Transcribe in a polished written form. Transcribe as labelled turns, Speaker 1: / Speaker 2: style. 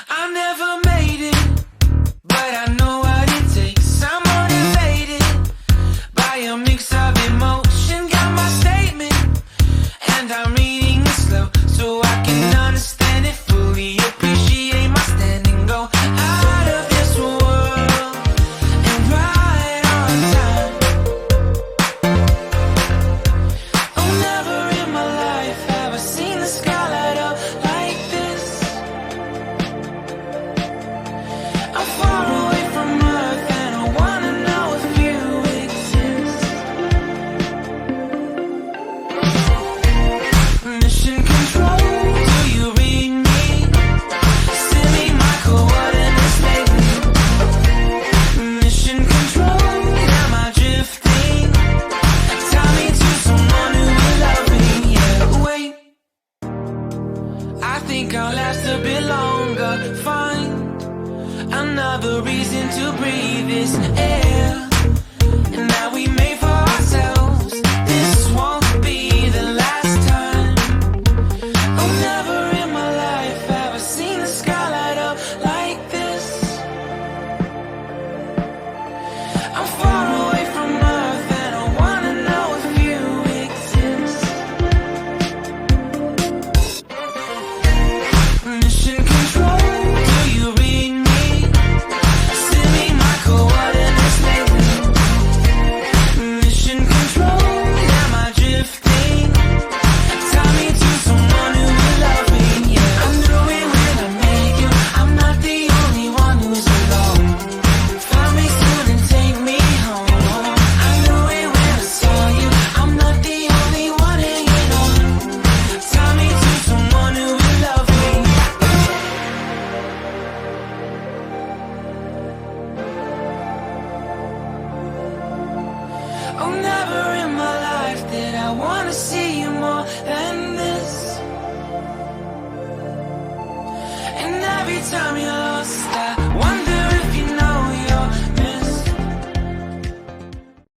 Speaker 1: I never made it, but I know what it takes. I'm motivated by a mix of emotion. Got my statement, and I'm reading it slow so I can understand it fully. Appreciate my standing, go out of this world and right on time. Oh, never in my life have I seen the sky light up like this. I'm far away from Earth and I wanna know if you exist. Mission control, do you read me? Send me my coordinates lately. Mission control, am I drifting? Tie me to someone who will love me. Yeah, wait, I think I'll last a bit longer. Find another reason to breathe this air. And now we made for ourselves. This won't be the last time. Oh, never in my life have I seen the sky light up like this. I'm far away from Earth and I wanna know if you exist. Mission control, do you read me? Send me my coordinates lately. Mission control, am I drifting? Tie me to someone who will love me. Yeah, I knew it when I met you. I'm not the only one who's alone. Find me soon and take me home. I knew it when I saw you. I'm not the only one hanging on. Tie me to someone who will love me. Oh, never in my life did I wanna see you more than this. And every time